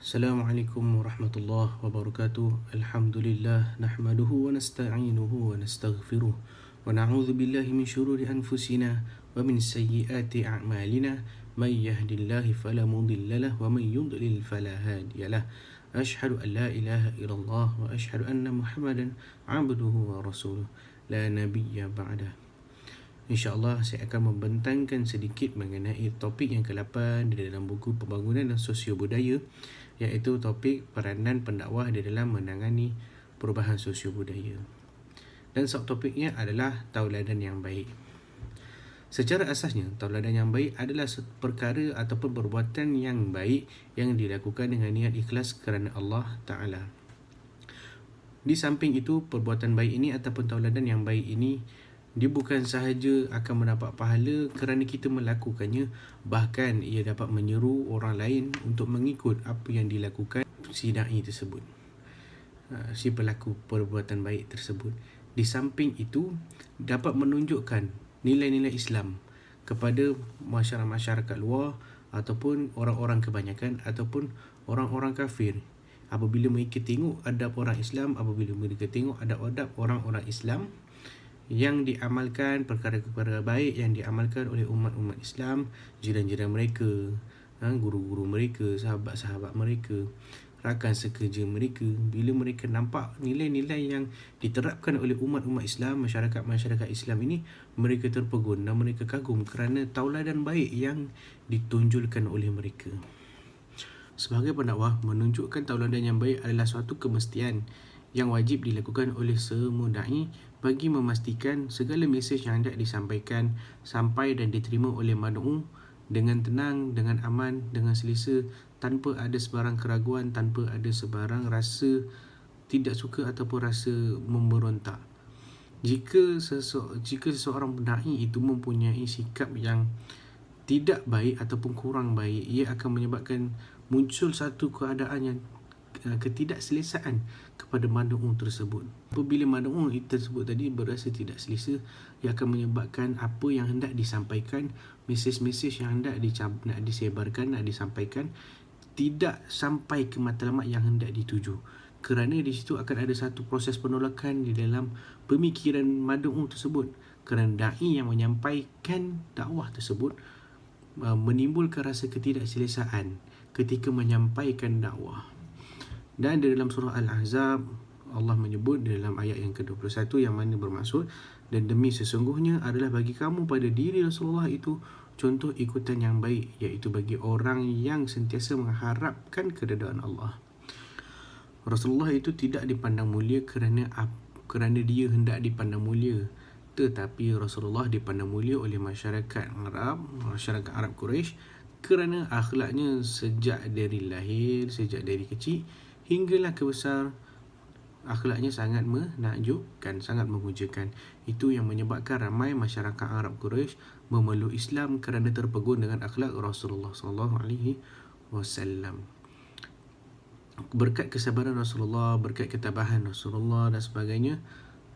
Assalamualaikum warahmatullahi wabarakatuh. Alhamdulillah nahmaduhu wa nasta'inuhu wa nastaghfiruh wa na'udzu billahi min syururi anfusina wa min sayyiati a'malina may yahdihillahu fala mudilla lahu wa may yudlil fala hadiya lahu. Asyhadu an la ilaha illallah wa asyhadu anna Muhammadan 'abduhu wa rasuluh la nabiyya ba'dah. InsyaAllah saya akan membentangkan sedikit mengenai topik yang ke-8 di dalam buku Pembangunan dan Sosio-Budaya, iaitu topik peranan pendakwah di dalam menangani perubahan sosio-budaya. Dan subtopiknya adalah tauladan yang baik. Secara asasnya, tauladan yang baik adalah perkara ataupun perbuatan yang baik yang dilakukan dengan niat ikhlas kerana Allah Ta'ala. Di samping itu, perbuatan baik ini ataupun tauladan yang baik ini, dia bukan sahaja akan mendapat pahala kerana kita melakukannya, bahkan ia dapat menyeru orang lain untuk mengikut apa yang dilakukan si da'i tersebut, si pelaku perbuatan baik tersebut. Di samping itu, dapat menunjukkan nilai-nilai Islam kepada masyarakat luar ataupun orang-orang kebanyakan ataupun orang-orang kafir. Apabila mereka tengok adab orang Islam, apabila mereka tengok adab-adab orang-orang Islam yang diamalkan, perkara-perkara baik yang diamalkan oleh umat-umat Islam, jiran-jiran mereka, guru-guru mereka, sahabat-sahabat mereka, rakan sekerja mereka, bila mereka nampak nilai-nilai yang diterapkan oleh umat-umat Islam, masyarakat-masyarakat Islam ini, mereka terpegun dan mereka kagum kerana tauladan baik yang ditunjulkan oleh mereka. Sebagai pendakwah, menunjukkan tauladan yang baik adalah suatu kemestian yang wajib dilakukan oleh semua da'i bagi memastikan segala mesej yang hendak disampaikan sampai dan diterima oleh mad'u dengan tenang, dengan aman, dengan selesa, tanpa ada sebarang keraguan, tanpa ada sebarang rasa tidak suka ataupun rasa memberontak. Jika seseorang da'i itu mempunyai sikap yang tidak baik ataupun kurang baik, ia akan menyebabkan muncul satu keadaan yang ketidakselesaan kepada mad'u tersebut. Apabila mad'u tersebut tadi berasa tidak selesa, ia akan menyebabkan apa yang hendak disampaikan, mesej-mesej yang hendak disebarkan, nak disampaikan, tidak sampai ke matlamat yang hendak dituju. Kerana di situ akan ada satu proses penolakan di dalam pemikiran mad'u tersebut. Kerana da'i yang menyampaikan dakwah tersebut menimbulkan rasa ketidakselesaan ketika menyampaikan dakwah. Dan di dalam surah Al-Ahzab, Allah menyebut di dalam ayat yang ke-21 yang mana bermaksud, dan demi sesungguhnya adalah bagi kamu pada diri Rasulullah itu contoh ikutan yang baik, iaitu bagi orang yang sentiasa mengharapkan keredaan Allah. Rasulullah itu tidak dipandang mulia kerana dia hendak dipandang mulia, tetapi Rasulullah dipandang mulia oleh masyarakat Arab Quraisy kerana akhlaknya sejak dari lahir, sejak dari kecil hinggalah ke besar, akhlaknya sangat menakjubkan, sangat memujakan. Itu yang menyebabkan ramai masyarakat Arab Quraisy memeluk Islam kerana terpegun dengan akhlak Rasulullah SAW. Berkat kesabaran Rasulullah, berkat ketabahan Rasulullah dan sebagainya,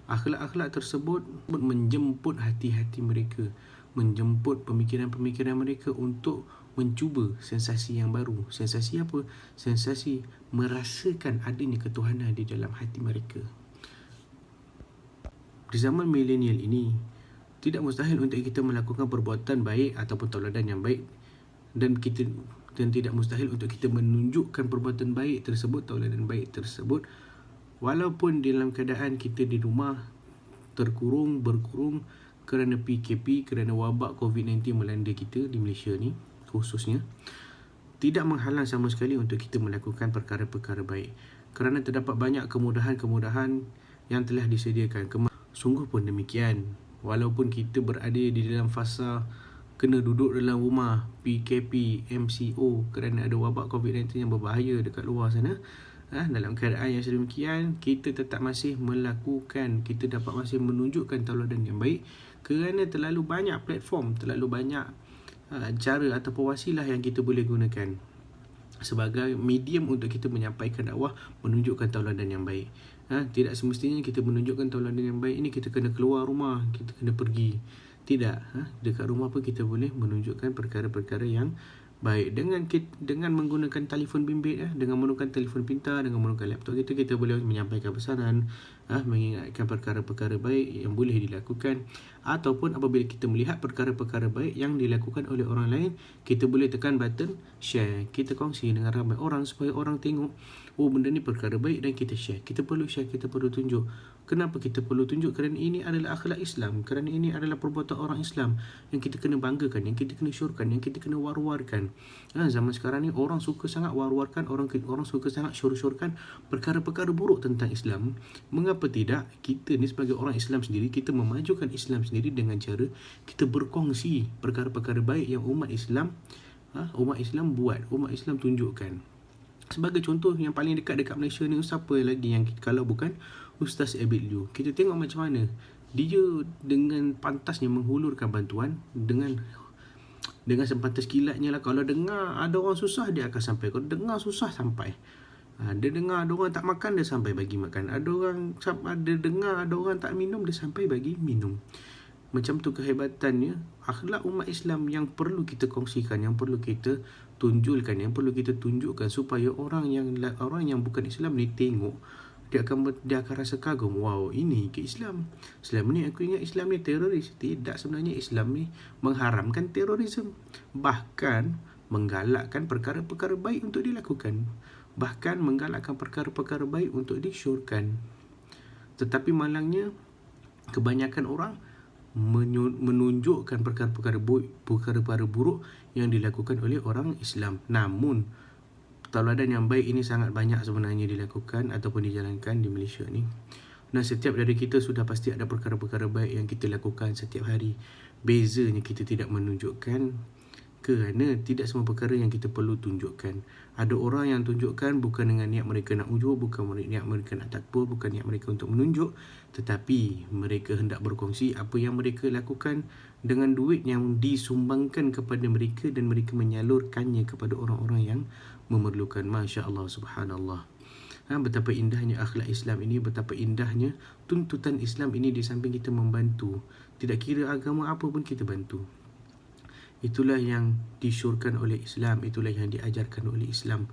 akhlak-akhlak tersebut menjemput hati-hati mereka, menjemput pemikiran-pemikiran mereka untuk mencuba sensasi yang baru. Sensasi apa? Sensasi merasakan adanya ketuhanan di dalam hati mereka. Di zaman milenial ini, tidak mustahil untuk kita melakukan perbuatan baik ataupun tauladan yang baik, dan tidak mustahil untuk kita menunjukkan perbuatan baik tersebut, tauladan baik tersebut, walaupun dalam keadaan kita di rumah berkurung kerana PKP, kerana wabak COVID-19 melanda kita di Malaysia ni khususnya, tidak menghalang sama sekali untuk kita melakukan perkara-perkara baik, kerana terdapat banyak kemudahan-kemudahan yang telah disediakan. Sungguh pun demikian, walaupun kita berada di dalam fasa kena duduk dalam rumah, PKP, MCO kerana ada wabak COVID-19 yang berbahaya dekat luar sana, dalam keadaan yang sedemikian, kita tetap masih melakukan, kita dapat masih menunjukkan tauladan yang baik kerana terlalu banyak platform, terlalu banyak cara ataupun wasilah yang kita boleh gunakan sebagai medium untuk kita menyampaikan dakwah, menunjukkan tauladan yang baik. Tidak semestinya kita menunjukkan tauladan yang baik ini kita kena keluar rumah, kita kena pergi. Tidak, dekat rumah pun kita boleh menunjukkan perkara-perkara yang Baik, dengan menggunakan telefon bimbit, dengan menggunakan telefon pintar, dengan menggunakan laptop kita boleh menyampaikan pesanan, mengingatkan perkara-perkara baik yang boleh dilakukan, ataupun apabila kita melihat perkara-perkara baik yang dilakukan oleh orang lain, kita boleh tekan button share. Kita kongsi dengan ramai orang supaya orang tengok, oh benda ni perkara baik, dan kita share. Kita perlu share, kita perlu tunjuk. Kenapa kita perlu tunjuk? Kerana ini adalah akhlak Islam, kerana ini adalah perbuatan orang Islam yang kita kena banggakan, yang kita kena syorkan, yang kita kena war-warkan. Zaman sekarang ni orang suka sangat war-warkan, orang suka sangat syor-syorkan perkara-perkara buruk tentang Islam. Mengapa tidak kita ni sebagai orang Islam sendiri, kita memajukan Islam sendiri dengan cara kita berkongsi perkara-perkara baik yang umat Islam buat, umat Islam tunjukkan. Sebagai contoh yang paling dekat Malaysia ni, siapa lagi yang kalau bukan Ustaz Abid Liu. Kita tengok macam mana dia dengan pantasnya menghulurkan bantuan, dengan sepantas kilatnya lah. Kalau dengar ada orang susah, dia akan sampai. Kalau dengar susah, sampai. Dia dengar ada orang tak makan, dia sampai bagi makan. Ada dengar ada orang tak minum, dia sampai bagi minum. Macam tu kehebatannya akhlak umat Islam yang perlu kita kongsikan, yang perlu kita tunjulkan, yang perlu kita tunjukkan supaya orang yang bukan Islam ni tengok, dia akan rasa kagum. Wow, ini ke Islam. Selama ni aku ingat Islam ni teroris. Tidak, sebenarnya Islam ni mengharamkan terorisme, bahkan menggalakkan perkara-perkara baik untuk dilakukan, bahkan menggalakkan perkara-perkara baik untuk disyorkan. Tetapi malangnya kebanyakan orang menunjukkan perkara-perkara buruk yang dilakukan oleh orang Islam. Namun tauladan yang baik ini sangat banyak sebenarnya dilakukan ataupun dijalankan di Malaysia ni. Dan setiap dari kita sudah pasti ada perkara-perkara baik yang kita lakukan setiap hari. Bezanya kita tidak menunjukkan, kerana tidak semua perkara yang kita perlu tunjukkan. Ada orang yang tunjukkan bukan dengan niat mereka nak ujub, bukan niat mereka nak takbur, bukan niat mereka untuk menunjuk, tetapi mereka hendak berkongsi apa yang mereka lakukan dengan duit yang disumbangkan kepada mereka, dan mereka menyalurkannya kepada orang-orang yang memerlukan. Masya Allah, subhanallah. Betapa indahnya akhlak Islam ini, betapa indahnya tuntutan Islam ini. Di samping kita membantu, tidak kira agama apa pun kita bantu. Itulah yang disyorkan oleh Islam, itulah yang diajarkan oleh Islam.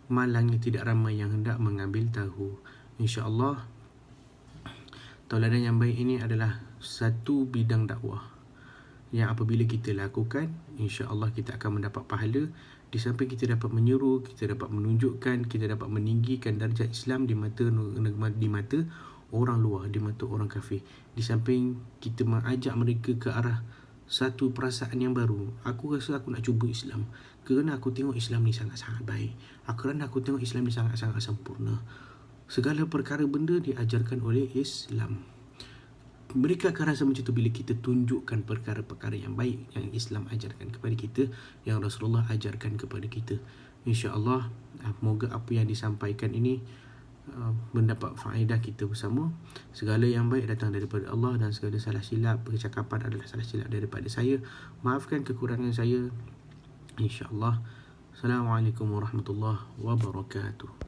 Malangnya tidak ramai yang hendak mengambil tahu. InsyaAllah tauladan yang baik ini adalah satu bidang dakwah yang apabila kita lakukan, insya-Allah kita akan mendapat pahala. Di samping kita dapat menyeru, kita dapat menunjukkan, kita dapat meninggikan darjat Islam di mata orang luar, di mata orang kafir. Di samping kita mengajak mereka ke arah satu perasaan yang baru. Aku rasa aku nak cuba Islam kerana aku tengok Islam ni sangat-sangat baik. Kerana aku tengok Islam ni sangat-sangat sempurna. Segala perkara benda diajarkan oleh Islam. Mereka akan rasa macam tu bila kita tunjukkan perkara-perkara yang baik yang Islam ajarkan kepada kita, yang Rasulullah ajarkan kepada kita. InsyaAllah, moga apa yang disampaikan ini mendapat faedah kita bersama. Segala yang baik datang daripada Allah, dan segala salah silap percakapan adalah salah silap daripada saya. Maafkan kekurangan saya. InsyaAllah. Assalamualaikum warahmatullahi wabarakatuh.